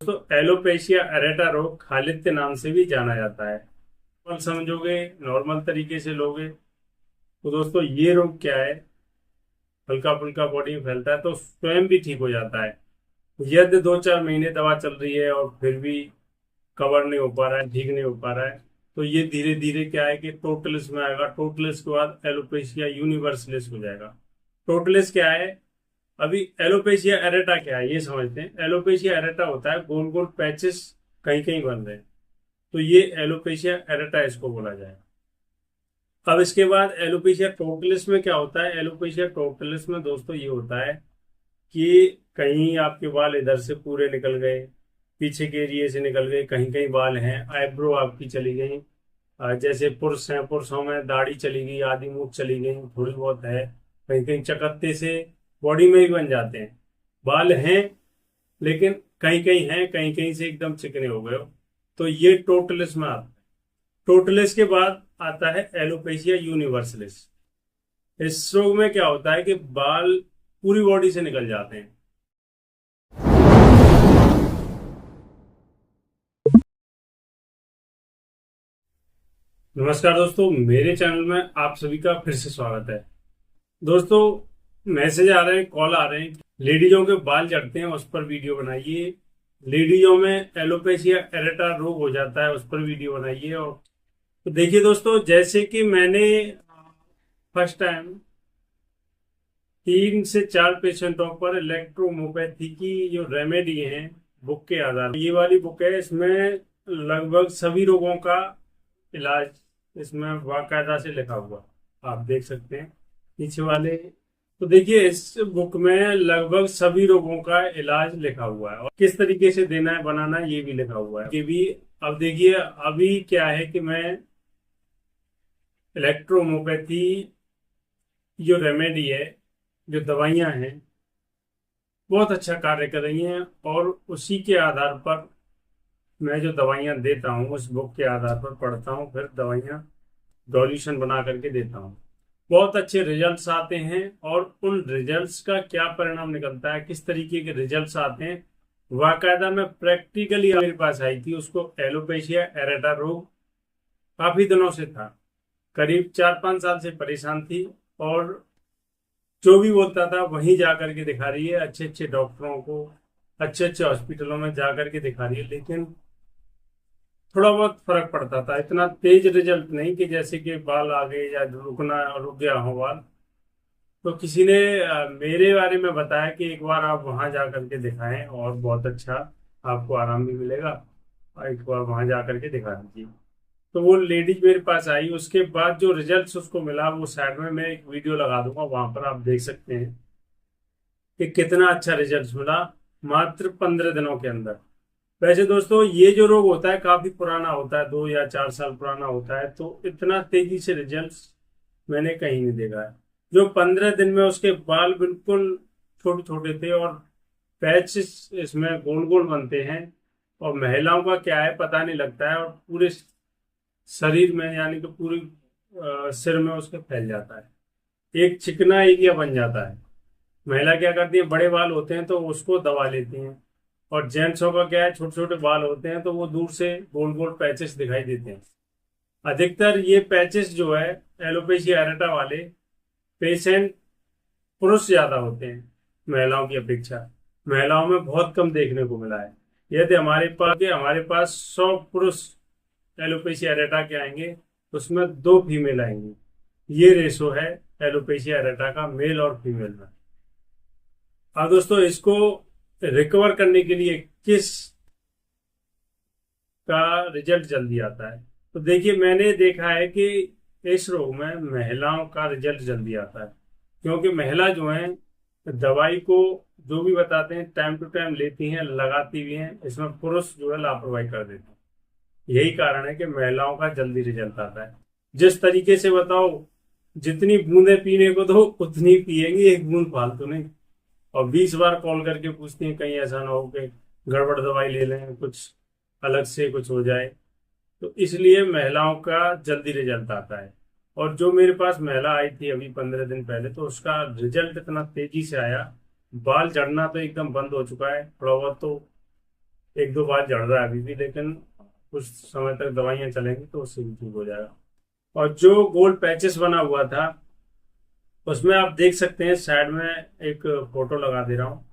दोस्तों alopecia areata रोग खालित्य नाम से भी जाना जाता है। नॉर्मल समझोगे, नॉर्मल तरीके से लोगे तो दोस्तों ये रोग क्या है, हल्का फुल्का बॉडी में फैलता है तो स्वयं भी ठीक हो जाता है। यदि 2-4 महीने दवा चल रही है और फिर भी कवर नहीं हो पा रहा है, ठीक नहीं हो पा रहा है, तो ये धीरे धीरे क्या है कि टोटलिस में आएगा। टोटलिस के बाद एलोपेशिया यूनिवर्सलिस हो जाएगा। टोटलिस क्या है? अभी एलोपेशिया एरेटा क्या है ये समझते हैं। एलोपेशिया एरेटा होता है गोल गोल पैचेस कहीं कहीं बन रहे हैं, तो ये एलोपेशिया एरेटा इसको बोला जाए। अब इसके बाद एलोपेशिया टोटलिस में क्या होता है? एलोपेशिया टोटलिस में दोस्तों ये होता है कि कहीं आपके बाल इधर से पूरे निकल गए, पीछे के एरिए से निकल गए, कहीं कहीं बाल हैं, आईब्रो आपकी चली गई। जैसे पुरुष हैं, पुरुषों में दाढ़ी चली गई, आधी मूछ चली गई, थोड़ी बहुत है, कहीं कहीं चकत्ते से बॉडी में भी बन जाते हैं। बाल हैं लेकिन कहीं कहीं हैं, कहीं कहीं से एकदम चिकने हो गए हो, तो ये टोटलिस में आता है। टोटलिस के बाद आता है एलोपेशिया यूनिवर्सलिस। इस रोग में क्या होता है कि बाल पूरी बॉडी से निकल जाते हैं। नमस्कार दोस्तों, मेरे चैनल में आप सभी का फिर से स्वागत है। दोस्तों मैसेज आ रहे हैं, कॉल आ रहे हैं, लेडीजों के बाल झड़ते हैं उस पर वीडियो बनाइए, लेडीजों में एलोपेशिया एरेटा रोग हो जाता है उस पर वीडियो बनाइए। और तो देखिए दोस्तों, जैसे कि मैंने फर्स्ट टाइम 3 से 4 पेशेंटों पर इलेक्ट्रोमोपैथी की जो रेमेडी है बुक के आधार पर, ये वाली बुक है, इसमें लगभग सभी रोगों का इलाज इसमें बाकायदा से लिखा हुआ आप देख सकते हैं पीछे वाले। तो देखिए इस बुक में लगभग सभी रोगों का इलाज लिखा हुआ है और किस तरीके से देना है, बनाना है, ये भी लिखा हुआ है ये भी। अब देखिए अभी क्या है कि मैं इलेक्ट्रोमोपैथी जो रेमेडी है, जो दवाइयां हैं, बहुत अच्छा कार्य कर रही हैं और उसी के आधार पर मैं जो दवाइयां देता हूँ उस बुक के आधार पर पढ़ता हूँ, फिर दवाइयां सॉल्यूशन बना करके देता हूँ। बहुत अच्छे रिजल्ट्स आते हैं और उन रिजल्ट्स का क्या परिणाम निकलता है, किस तरीके के रिजल्ट्स आते हैं, बाकायदा मैं प्रैक्टिकली मेरे पास आई थी। उसको एलोपेशिया एरेटा रोग काफी दिनों से था, करीब 4-5 साल से परेशान थी और जो भी बोलता था वहीं जा करके दिखा रही है, अच्छे अच्छे डॉक्टरों को, अच्छे अच्छे हॉस्पिटलों में जा करके दिखा रही है, लेकिन थोड़ा बहुत फर्क पड़ता था। इतना तेज रिजल्ट नहीं कि जैसे कि बाल आ गए या रुक गया हो बाल। तो किसी ने मेरे बारे में बताया कि एक बार आप वहां जा करके दिखाएं और बहुत अच्छा आपको आराम भी मिलेगा, और एक बार वहां जा करके दिखा दीजिए। तो वो लेडीज मेरे पास आई, उसके बाद जो रिजल्ट्स उसको मिला वो साइड में मैं एक वीडियो लगा दूंगा, वहां पर आप देख सकते हैं कि कितना अच्छा रिजल्ट मिला मात्र 15 दिनों के अंदर। वैसे दोस्तों ये जो रोग होता है काफी पुराना होता है, 2 या 4 साल पुराना होता है, तो इतना तेजी से रिजल्ट्स मैंने कहीं नहीं देखा है। जो 15 दिन में उसके बाल बिल्कुल छोटे छोटे थे और पैच इसमें गोल गोल बनते हैं, और महिलाओं का क्या है पता नहीं लगता है, और पूरे शरीर में यानी कि पूरी सिर में उसके फैल जाता है, एक चिकना एरिया बन जाता है। महिला क्या करती है, बड़े बाल होते हैं तो उसको दबा लेती हैं, और जेंट्सों का क्या है, छोटे छोटे बाल होते हैं तो वो दूर से गोल गोल पैचेस दिखाई देते हैं। अधिकतर ये पैचेस जो है एलोपेशिया एरेटा वाले पेशेंट पुरुष ज्यादा होते हैं महिलाओं की अपेक्षा। महिलाओं में बहुत कम देखने को मिला है। यदि हमारे पास 100 पुरुष एलोपेशिया एरेटा के आएंगे, उसमें 2 फीमेल आएंगी। ये रेशो है एलोपेशिया एरेटा का मेल और फीमेल में। अब दोस्तों इसको रिकवर करने के लिए किस का रिजल्ट जल्दी आता है, तो देखिए मैंने देखा है कि इस रोग में महिलाओं का रिजल्ट जल्दी आता है, क्योंकि महिला जो है दवाई को जो भी बताते हैं टाइम टू टाइम लेती हैं, लगाती भी हैं। इसमें पुरुष जो है लापरवाही कर देते हैं। यही कारण है कि महिलाओं का जल्दी रिजल्ट आता है। जिस तरीके से बताओ, जितनी बूंदे पीने को दो उतनी पिएंगे, एक बूंद फालतू नहीं। और 20 बार कॉल करके पूछती हैं कहीं ऐसा ना हो कि गड़बड़ दवाई ले लें, कुछ अलग से कुछ हो जाए। तो इसलिए महिलाओं का जल्दी रिजल्ट आता है। और जो मेरे पास महिला आई थी अभी 15 दिन पहले, तो उसका रिजल्ट इतना तेजी से आया, बाल झड़ना तो एकदम बंद हो चुका है, थोड़ा बहुत तो एक दो बार जड़ रहा है अभी भी, लेकिन कुछ समय तक दवाइयाँ चलेंगी तो उससे भी ठीक हो जाएगा। और जो गोल्ड पैचेस बना हुआ था उसमें आप देख सकते हैं, साइड में एक फोटो लगा दे रहा हूँ।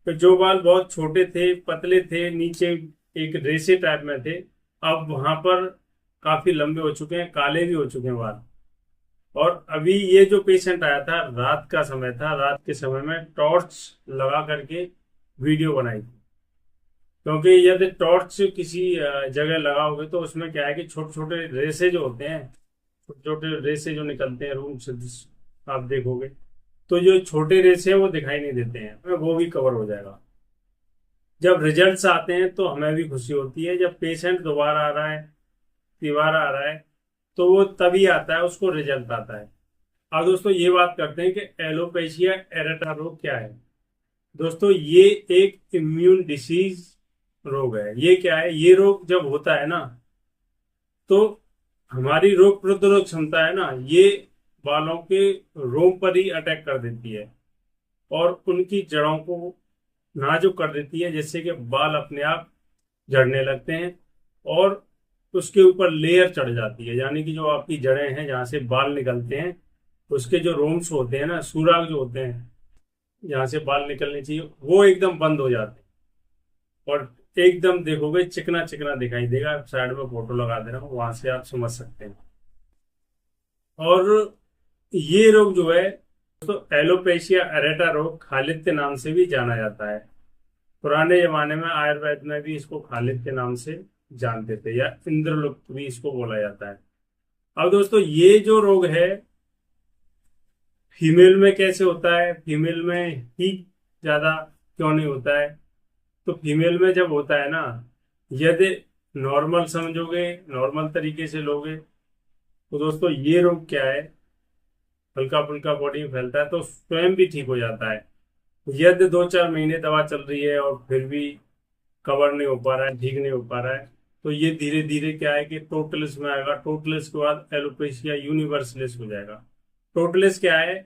तो जो बाल बहुत छोटे थे, पतले थे, नीचे एक रेशे टाइप में थे, अब वहां पर काफी लंबे हो चुके हैं, काले भी हो चुके हैं बाल। और अभी ये जो पेशेंट आया था, रात का समय था, रात के समय में टॉर्च लगा करके वीडियो बनाई थी। क्योंकि यदि टॉर्च किसी जगह लगाओगे तो उसमें क्या है कि छोटे छोटे रेसे जो होते हैं, छोटे छोटे रेसे जो निकलते हैं रूम से, आप देखोगे तो जो छोटे रेसे हैं वो दिखाई नहीं देते हैं, वो भी कवर हो जाएगा। जब रिजल्ट्स आते हैं तो हमें भी खुशी होती है, जब पेशेंट दोबारा आ रहा है, तिबारा आ रहा है, तो वो तभी आता है, उसको रिजल्ट आता है। अब दोस्तों ये बात करते हैं कि एलोपेशिया एरेटा रोग क्या है। दोस्तों ये एक इम्यून डिसीज रोग है। ये क्या है, ये रोग जब होता है ना, तो हमारी रोग प्रतिरोधक क्षमता है ना, ये बालों के रोम पर ही अटैक कर देती है और उनकी जड़ों को नाजुक कर देती है, जिससे कि बाल अपने आप झड़ने लगते हैं और उसके ऊपर लेयर चढ़ जाती है। यानी कि जो आपकी जड़ें हैं जहाँ से बाल निकलते हैं, उसके जो रोम्स होते हैं ना, सुराग जो होते हैं जहाँ से बाल निकलने चाहिए, वो एकदम बंद हो जाते हैं और एकदम देखोगे चिकना चिकना दिखाई देगा। साइड में फोटो लगा दे रहा हूँ, वहां से आप समझ सकते हैं। और ये रोग जो है तो एलोपेशिया एरेटा रोग खालिद के नाम से भी जाना जाता है। पुराने जमाने में आयुर्वेद में भी इसको खालिद के नाम से जानते थे, या इंद्रलुप्त भी इसको बोला जाता है। अब दोस्तों ये जो रोग है फीमेल में कैसे होता है, फीमेल में ही ज्यादा क्यों नहीं होता है? तो फीमेल में जब होता है ना, यदि नॉर्मल समझोगे, नॉर्मल तरीके से लोगे, तो दोस्तों ये रोग क्या है, हल्का फुल्का बॉडी में फैलता है तो स्वयं भी ठीक हो जाता है। यदि 2-4 महीने दवा चल रही है और फिर भी कवर नहीं हो पा रहा है, ठीक नहीं हो पा रहा है, तो ये धीरे धीरे क्या है कि टोटलिस में आएगा। टोटलिस के बाद एलोपेशिया यूनिवर्सलिस हो जाएगा। टोटलिस क्या है,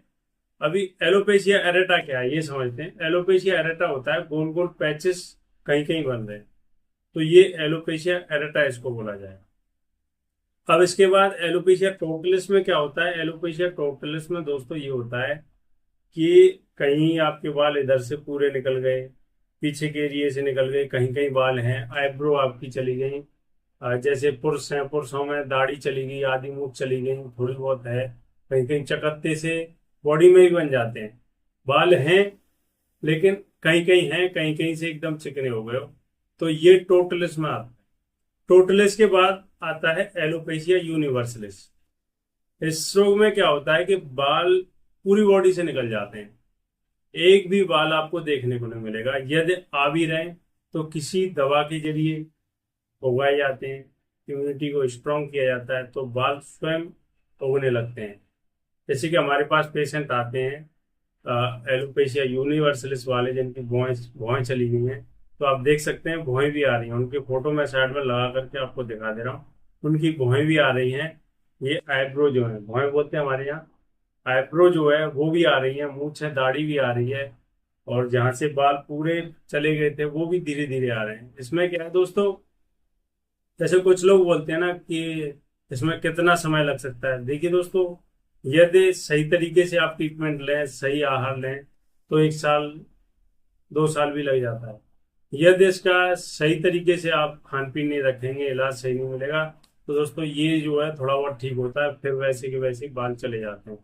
अभी एलोपेशिया एरेटा क्या है ये समझते हैं। एलोपेशिया एरेटा होता है गोल गोल पैचेस कहीं कहीं बन रहे हैं, तो ये एलोपेशिया एरेटा इसको बोला जाएगा। अब इसके बाद एलोपेशिया टोटलिस में क्या होता है, एलोपेशिया टोटलिस में दोस्तों ये होता है कि कहीं आपके बाल इधर से पूरे निकल गए, पीछे के एरिए से निकल गए, कहीं कहीं बाल हैं, आईब्रो आपकी चली गई, जैसे पुरुष हैं, पुरुषों में दाढ़ी चली गई, आधी मूछ चली गई, थोड़ी बहुत है, कहीं कहीं चकत्ते से बॉडी में भी बन जाते हैं। बाल हैं लेकिन कहीं कहीं हैं, कहीं कहीं से एकदम चिकने हो गए हो, तो ये टोटलिस में आता है। टोटलिस के बाद आता है एलोपेशिया यूनिवर्सलिस। इस रोग में क्या होता है कि बाल पूरी बॉडी से निकल जाते हैं, एक भी बाल आपको देखने को नहीं मिलेगा। यदि आ भी रहे तो किसी दवा के जरिए उगाए जाते हैं, इम्यूनिटी को स्ट्रॉन्ग किया जाता है, तो बाल स्वयं उगने लगते हैं। जैसे कि हमारे पास पेशेंट आते हैं एलोपेशिया यूनिवर्सलिस वाले, जिनकी भौहें भौहें चली गई हैं, तो आप देख सकते हैं भौहें भी आ रही हैं। उनकी फोटो मैं साइड में लगा करके आपको दिखा दे रहा हूँ, उनकी भौहें भी आ रही हैं। ये आईब्रो जो है, भौहें बोलते हैं हमारे यहाँ, आईब्रो जो है वो भी आ रही है, मूंछ है, दाढ़ी भी आ रही है, और जहां से बाल पूरे चले गए थे वो भी धीरे धीरे आ रहे हैं। इसमें क्या है दोस्तों, जैसे कुछ लोग बोलते हैं ना कि इसमें कितना समय लग सकता है। देखिए दोस्तों, यदि सही तरीके से आप ट्रीटमेंट लें, सही आहार लें, तो 1 साल 2 साल भी लग जाता है। यदि इसका सही तरीके से आप खान पीन नहीं रखेंगे, इलाज सही नहीं मिलेगा, तो दोस्तों ये जो है थोड़ा बहुत ठीक होता है, फिर वैसे के वैसे ही बाल चले जाते हैं।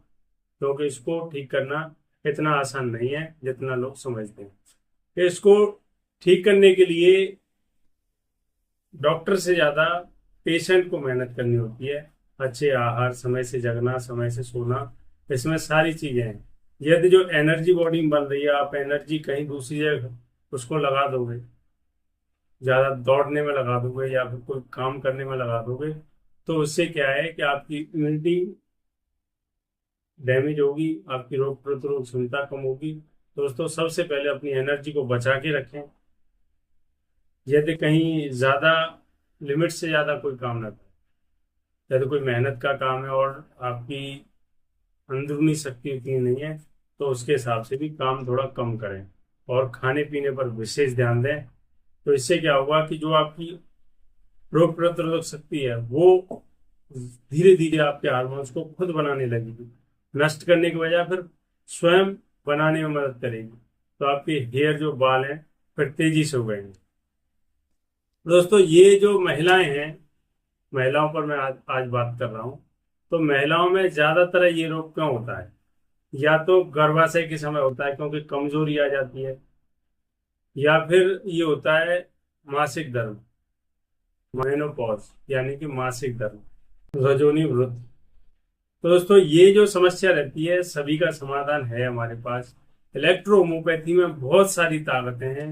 क्योंकि इसको ठीक करना इतना आसान नहीं है जितना लोग समझते हैं। इसको ठीक करने के लिए डॉक्टर से ज्यादा पेशेंट को मेहनत करनी होती है। अच्छे आहार, समय से जगना, समय से सोना, इसमें सारी चीजें हैं। यदि जो एनर्जी बॉडी में बन रही है, आप एनर्जी कहीं दूसरी जगह उसको लगा दोगे, ज्यादा दौड़ने में लगा दोगे या फिर कोई काम करने में लगा दोगे, तो उससे क्या है कि आपकी इम्यूनिटी डैमेज होगी, आपकी रोग प्रतिरोधक क्षमता कम होगी। दोस्तों सबसे पहले अपनी एनर्जी को बचा के रखें। यदि कहीं ज्यादा लिमिट से ज्यादा कोई काम ना करें, यदि कोई मेहनत का काम है और आपकी अंदरूनी शक्ति उतनी नहीं है, तो उसके हिसाब से भी काम थोड़ा कम करें और खाने पीने पर विशेष ध्यान दें। तो इससे क्या होगा कि जो आपकी रोग प्रतिरोधक शक्ति है वो धीरे धीरे आपके हार्मोन्स को खुद बनाने लगेगी, नष्ट करने के बजाय फिर स्वयं बनाने में मदद करेगी। तो आपके हेयर जो बाल हैं फिर तेजी से उगेंगे। दोस्तों ये जो महिलाएं हैं, महिलाओं पर मैं आज बात कर रहा हूँ। तो महिलाओं में ज्यादातर ये रोग क्यों होता है? या तो गर्भाशय के समय होता है क्योंकि कमजोरी आ जाती है, या फिर ये होता है मासिक धर्म, मेनोपॉज यानी कि मासिक धर्म, रजोनी वृद्धि। तो दोस्तों ये जो समस्या रहती है सभी का समाधान है हमारे पास। इलेक्ट्रोहोम्योपैथी में बहुत सारी ताकतें हैं।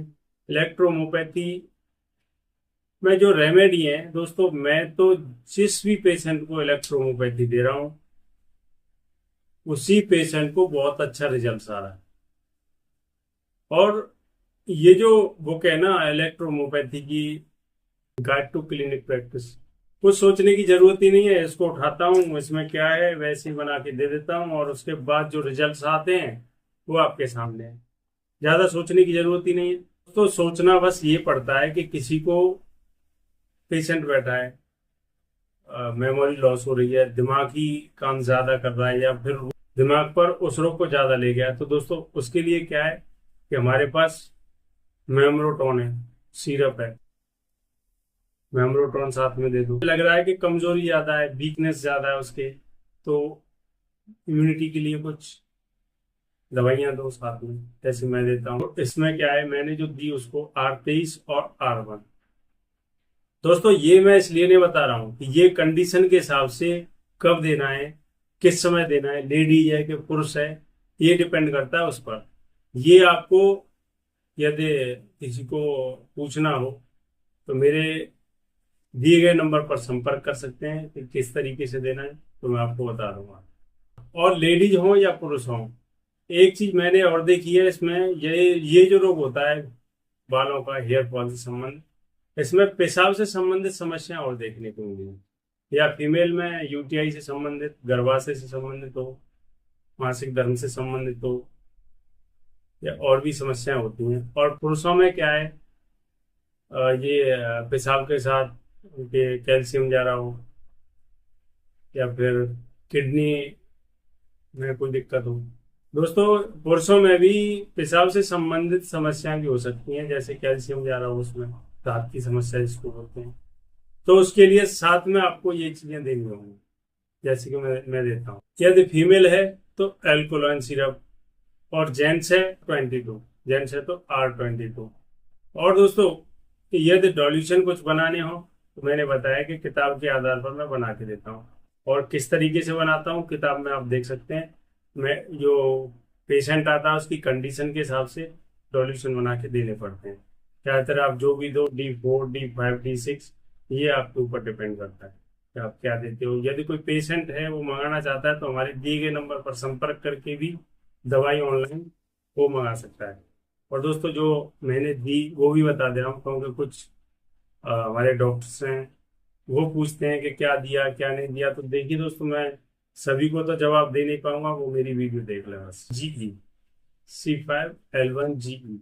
इलेक्ट्रोहोम्योपैथी में जो रेमेडी है दोस्तों, मैं तो जिस भी पेशेंट को इलेक्ट्रोहोम्योपैथी दे रहा हूँ उसी पेशेंट को बहुत अच्छा रिजल्ट आ रहा है। और ये जो बुक है ना इलेक्ट्रोहोम्योपैथी की गाइड टू क्लिनिक प्रैक्टिस, कुछ सोचने की जरूरत ही नहीं है। इसको उठाता हूँ, इसमें क्या है वैसे ही बना के दे देता हूँ, और उसके बाद जो रिजल्ट्स आते हैं वो आपके सामने है। ज्यादा सोचने की जरूरत ही नहीं है। तो सोचना बस ये पड़ता है कि किसी को पेशेंट बैठा है, मेमोरी लॉस हो रही है, दिमागी काम ज्यादा कर रहा है, या फिर दिमाग पर उस रोग को ज्यादा ले गया है, तो दोस्तों उसके लिए क्या है कि हमारे पास मेमरोटॉन है, सिरप है, मेमरोटॉन साथ में दे दो। लग रहा है कि कमजोरी ज्यादा है, वीकनेस ज्यादा है उसके, तो इम्यूनिटी के लिए कुछ दवाइयां दो साथ में, जैसे मैं देता हूँ। इसमें क्या है, मैंने जो दी उसको R23 और R1। दोस्तों ये मैं इसलिए नहीं बता रहा हूँ कि ये कंडीशन के हिसाब से कब देना है, किस समय देना है, लेडीज है कि पुरुष है, ये डिपेंड करता है उस पर। ये आपको यदि किसी को पूछना हो तो मेरे दिए गए नंबर पर संपर्क कर सकते हैं कि किस तरीके से देना है, तो मैं आपको बता दूंगा। और लेडीज हो या पुरुष हो, एक चीज मैंने और देखी है इसमें, ये जो रोग होता है बालों का, हेयर फॉल से संबंधित, इसमें पेशाब से संबंधित समस्याएं और देखने को मिली, या फीमेल में यूटीआई से संबंधित, गर्भाशय से संबंधित हो, मासिक धर्म से संबंधित हो, या और भी समस्याएं होती हैं। और पुरुषों में क्या है, ये पेशाब के साथ उनके कैल्शियम जा रहा हो, या फिर किडनी में कोई दिक्कत हो। दोस्तों पुरुषों में भी पेशाब से संबंधित समस्याएं भी हो सकती हैं, जैसे कैल्शियम जा रहा हो, उसमें दांत की समस्या जिसको बोलते हैं। तो उसके लिए साथ में आपको ये चीजें देनी होंगी, जैसे कि मैं देता हूँ। यदि फीमेल है तो एल्कोलाइन सिरप, और जेंट्स है 22, जेंट्स है तो R22। और दोस्तों यदि डॉल्यूशन कुछ बनाने हो तो मैंने बताया कि किताब के आधार पर मैं बना के देता हूँ। और किस तरीके से बनाता हूँ किताब में आप देख सकते हैं। मैं जो पेशेंट आता है उसकी कंडीशन के हिसाब से डॉल्यूशन बना के देने पड़ते हैं। ज़्यादातर आप जो भी दो, D4, D5, D6, ये आपके ऊपर डिपेंड करता है कि आप क्या देते हो। यदि कोई पेशेंट है वो मंगाना चाहता है तो हमारे दिए गए नंबर पर संपर्क करके भी दवाई ऑनलाइन वो मंगा सकता है। और दोस्तों जो मैंने दी वो भी बता दे रहा हूँ, क्योंकि कुछ हमारे डॉक्टर्स हैं वो पूछते हैं कि क्या दिया क्या नहीं दिया। तो देखिए दोस्तों, मैं सभी को तो जवाब दे नहीं पाऊंगा, वो मेरी वीडियो देख लें बस। GE C5L1 GE,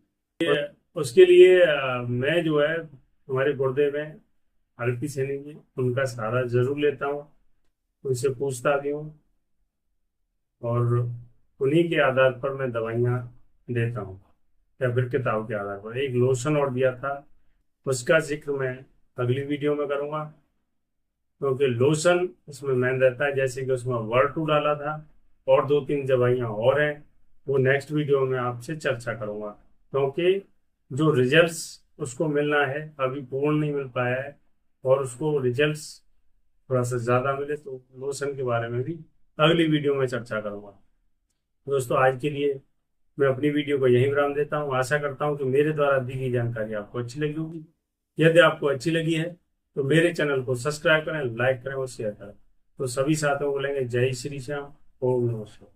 उसके लिए मैं जो है हमारे गुर्दे में RP सैनी जी, उनका सहारा जरूर लेता हूँ, उनसे पूछता भी हूँ, और उन्हीं के आधार पर मैं दवाइयाँ देता हूँ, या फिर किताब के आधार पर। एक लोशन और दिया था, उसका जिक्र मैं अगली वीडियो में करूँगा, क्योंकि लोशन उसमें मैन रहता है, जैसे कि उसमें वर्ड2 डाला था, और 2-3 दवाइयाँ और हैं, वो नेक्स्ट वीडियो में आपसे चर्चा करूँगा। क्योंकि जो रिजल्ट्स उसको मिलना है अभी पूर्ण नहीं मिल पाया है, और उसको रिजल्ट्स थोड़ा सा ज़्यादा मिले तो लोशन के बारे में भी अगली वीडियो में चर्चा करूँगा। दोस्तों आज के लिए मैं अपनी वीडियो को यहीं विराम देता हूँ। आशा करता हूँ कि मेरे द्वारा दी गई जानकारी आपको अच्छी लगी होगी। यदि आपको अच्छी लगी है तो मेरे चैनल को सब्सक्राइब करें, लाइक करें और शेयर करें। तो सभी साथियों को बोलेंगे जय श्री श्याम, ओम नमः शिवाय।